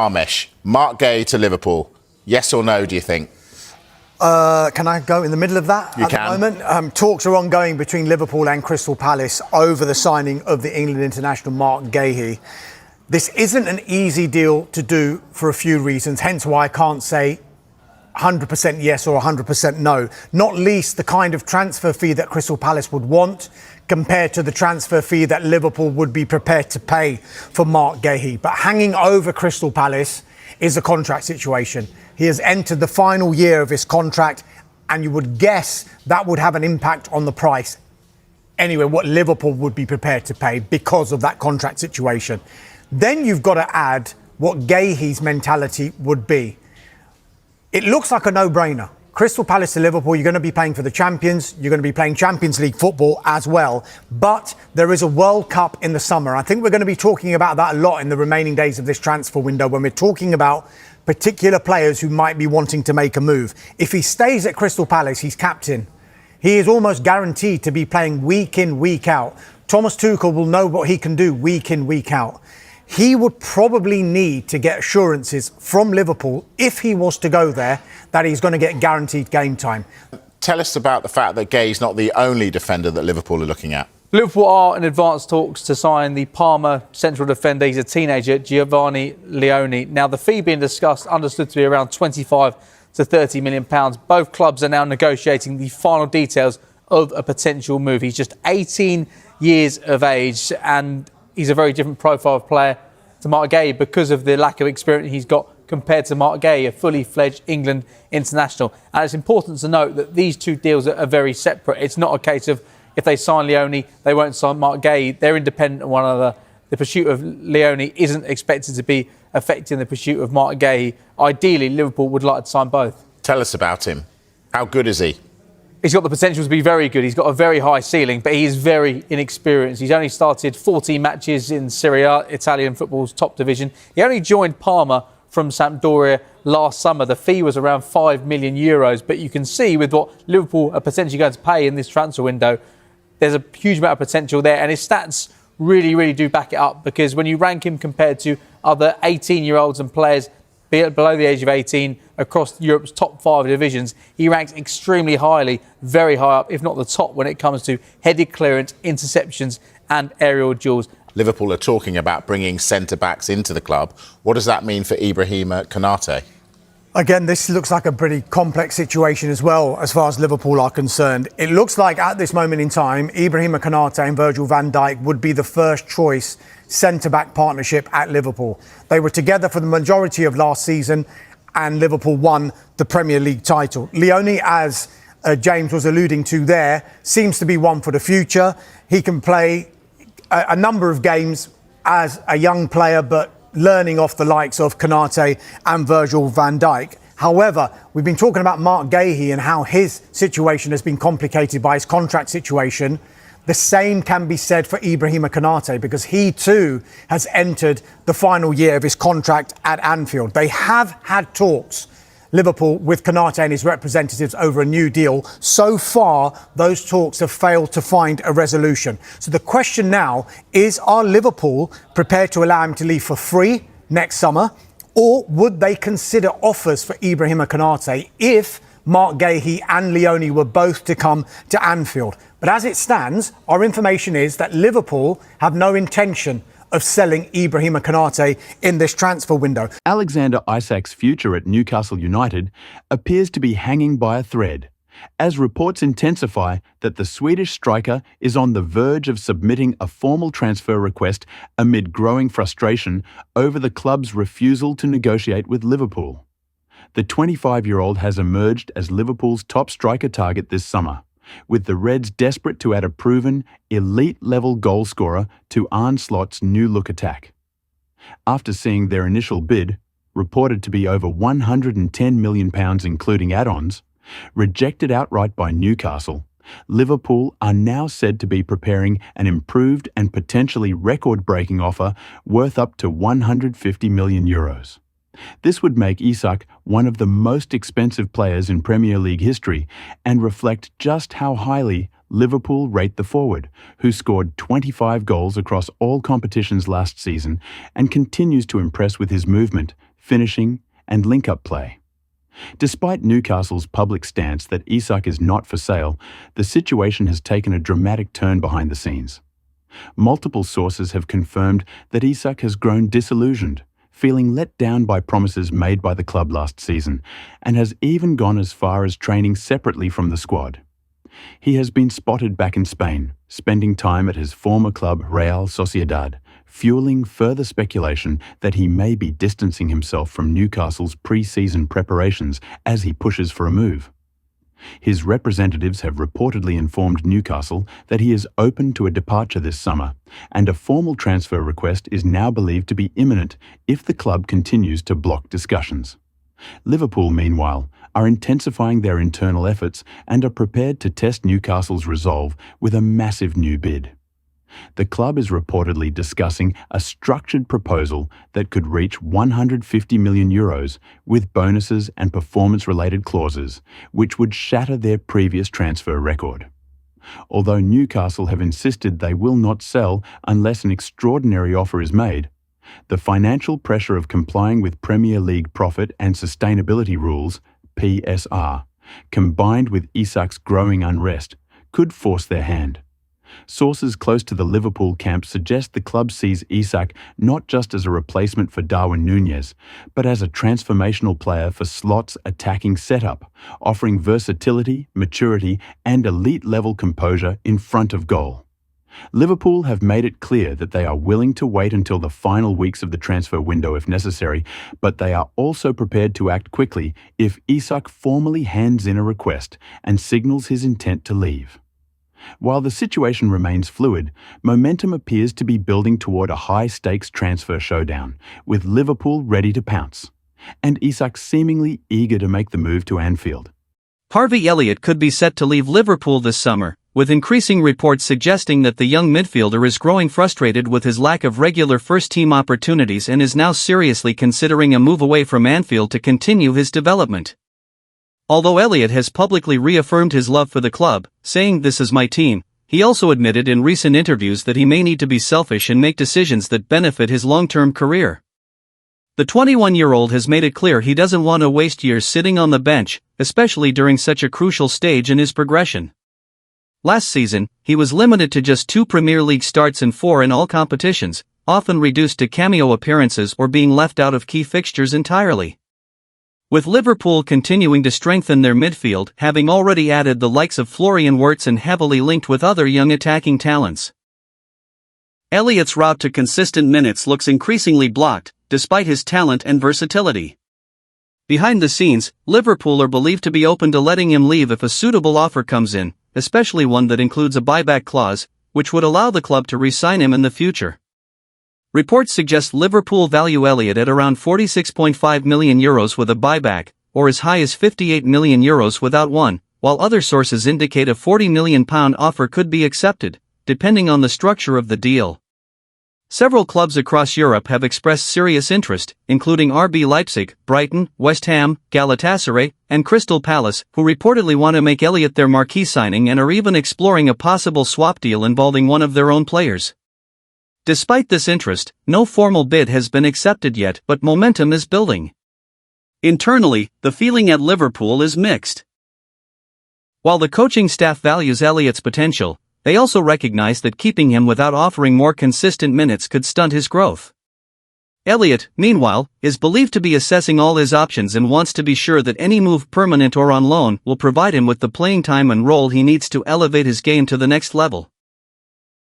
Armesh, Marc Guehi to Liverpool. Yes or no, do you think? Can I go in the middle of that you at can. the moment? Talks are ongoing between Liverpool and Crystal Palace over the signing of the England international Marc Guehi. This isn't an easy deal to do for a few reasons, hence why I can't say 100% yes or 100% no. Not least the kind of transfer fee that Crystal Palace would want compared to the transfer fee that Liverpool would be prepared to pay for Marc Guehi. But hanging over Crystal Palace is a contract situation. He has entered the final year of his contract, and you would guess that would have an impact on the price. Anyway, what Liverpool would be prepared to pay because of that contract situation. Then you've got to add what Guehi's mentality would be. It looks like a no-brainer. Crystal Palace to Liverpool, you're going to be playing for the champions. You're going to be playing Champions League football as well. But there is a World Cup in the summer. I think we're going to be talking about that a lot in the remaining days of this transfer window when we're talking about particular players who might be wanting to make a move. If he stays at Crystal Palace, he's captain. He is almost guaranteed to be playing week in, week out. Thomas Tuchel will know what he can do week in, week out. He would probably need to get assurances from Liverpool, if he was to go there, that he's going to get guaranteed game time. Tell us about the fact that Guehi's not the only defender that Liverpool are looking at. Liverpool are in advanced talks to sign the Parma central defender. He's a teenager, Giovanni. Now, the fee being discussed, understood to be around 25 to 30 million pounds. Both clubs are now negotiating the final details of a potential move. He's just 18 years of age, and he's a very different profile of player to Marc Guehi because of the lack of experience he's got compared to Marc Guehi, a fully fledged England international. And it's important to note that these two deals are very separate. It's not a case of if they sign Leone, they won't sign Marc Guehi. They're independent of one another. The pursuit of Leone isn't expected to be affecting the pursuit of Marc Guehi. Ideally, Liverpool would like to sign both. Tell us about him. How good is he? He's got the potential to be very good. He's got a very high ceiling, but he is very inexperienced. He's only started 14 matches in Serie A, Italian football's top division. He only joined Parma from Sampdoria last summer. The fee was around €5 million, but you can see with what Liverpool are potentially going to pay in this transfer window, there's a huge amount of potential there, and his stats really do back it up, because when you rank him compared to other 18-year-olds and players below the age of 18 across Europe's top 5 divisions, he ranks extremely highly, very high up, if not the top, when it comes to headed clearance, interceptions and aerial duels. Liverpool are talking about bringing centre-backs into the club. What does that mean for Ibrahima Konate? Again, this looks like a pretty complex situation as well, as far as Liverpool are concerned. It looks like at this moment in time, Ibrahima Konate and Virgil van Dijk would be the first choice centre-back partnership at Liverpool. They were together for the majority of last season, and Liverpool won the Premier League title. Leone, as James was alluding to there, seems to be one for the future. He can play a number of games as a young player, but learning off the likes of Konate and Virgil van Dijk. However, we've been talking about Marc Guehi and how his situation has been complicated by his contract situation. The same can be said for Ibrahima Konate, because he too has entered the final year of his contract at Anfield. They have had talks, Liverpool, with Konate and his representatives over a new deal. So far, those talks have failed to find a resolution. So the question now is, are Liverpool prepared to allow him to leave for free next summer? Or would they consider offers for Ibrahima Konate if Marc Guehi and Leone were both to come to Anfield? But as it stands, our information is that Liverpool have no intention of selling Ibrahima Konate in this transfer window. Alexander Isak's future at Newcastle United appears to be hanging by a thread, as reports intensify that the Swedish striker is on the verge of submitting a formal transfer request amid growing frustration over the club's refusal to negotiate with Liverpool. The 25-year-old has emerged as Liverpool's top striker target this summer, with the Reds desperate to add a proven, elite-level goalscorer to Arne Slot's new-look attack. After seeing their initial bid, reported to be over £110 million including add-ons, rejected outright by Newcastle, Liverpool are now said to be preparing an improved and potentially record-breaking offer worth up to €150 million. This would make Isak one of the most expensive players in Premier League history and reflect just how highly Liverpool rate the forward, who scored 25 goals across all competitions last season and continues to impress with his movement, finishing, and link-up play. Despite Newcastle's public stance that Isak is not for sale, the situation has taken a dramatic turn behind the scenes. Multiple sources have confirmed that Isak has grown disillusioned, feeling let down by promises made by the club last season, and has even gone as far as training separately from the squad. He has been spotted back in Spain, spending time at his former club Real Sociedad, fueling further speculation that he may be distancing himself from Newcastle's pre-season preparations as he pushes for a move. His representatives have reportedly informed Newcastle that he is open to a departure this summer, and a formal transfer request is now believed to be imminent if the club continues to block discussions. Liverpool, meanwhile, are intensifying their internal efforts and are prepared to test Newcastle's resolve with a massive new bid. The club is reportedly discussing a structured proposal that could reach €150 million with bonuses and performance-related clauses, which would shatter their previous transfer record. Although Newcastle have insisted they will not sell unless an extraordinary offer is made, the financial pressure of complying with Premier League profit and sustainability rules, PSR, combined with Isak's growing unrest, could force their hand. Sources close to the Liverpool camp suggest the club sees Isak not just as a replacement for Darwin Núñez, but as a transformational player for Slot's attacking setup, offering versatility, maturity, and elite-level composure in front of goal. Liverpool have made it clear that they are willing to wait until the final weeks of the transfer window if necessary, but they are also prepared to act quickly if Isak formally hands in a request and signals his intent to leave. While the situation remains fluid, momentum appears to be building toward a high-stakes transfer showdown, with Liverpool ready to pounce, and Isak seemingly eager to make the move to Anfield. Harvey Elliott could be set to leave Liverpool this summer, with increasing reports suggesting that the young midfielder is growing frustrated with his lack of regular first-team opportunities and is now seriously considering a move away from Anfield to continue his development. Although Elliott has publicly reaffirmed his love for the club, saying "This is my team," he also admitted in recent interviews that he may need to be selfish and make decisions that benefit his long-term career. The 21-year-old has made it clear he doesn't want to waste years sitting on the bench, especially during such a crucial stage in his progression. Last season, he was limited to just 2 Premier League starts and 4 in all competitions, often reduced to cameo appearances or being left out of key fixtures entirely. With Liverpool continuing to strengthen their midfield, having already added the likes of Florian Wirtz and heavily linked with other young attacking talents, Elliott's route to consistent minutes looks increasingly blocked, despite his talent and versatility. Behind the scenes, Liverpool are believed to be open to letting him leave if a suitable offer comes in, especially one that includes a buyback clause, which would allow the club to re-sign him in the future. Reports suggest Liverpool value Elliott at around €46.5 million with a buyback, or as high as €58 million without one, while other sources indicate a £40 million offer could be accepted, depending on the structure of the deal. Several clubs across Europe have expressed serious interest, including RB Leipzig, Brighton, West Ham, Galatasaray, and Crystal Palace, who reportedly want to make Elliott their marquee signing and are even exploring a possible swap deal involving one of their own players. Despite this interest, no formal bid has been accepted yet, but momentum is building. Internally, the feeling at Liverpool is mixed. While the coaching staff values Elliott's potential, they also recognize that keeping him without offering more consistent minutes could stunt his growth. Elliott, meanwhile, is believed to be assessing all his options and wants to be sure that any move, permanent or on loan, will provide him with the playing time and role he needs to elevate his game to the next level.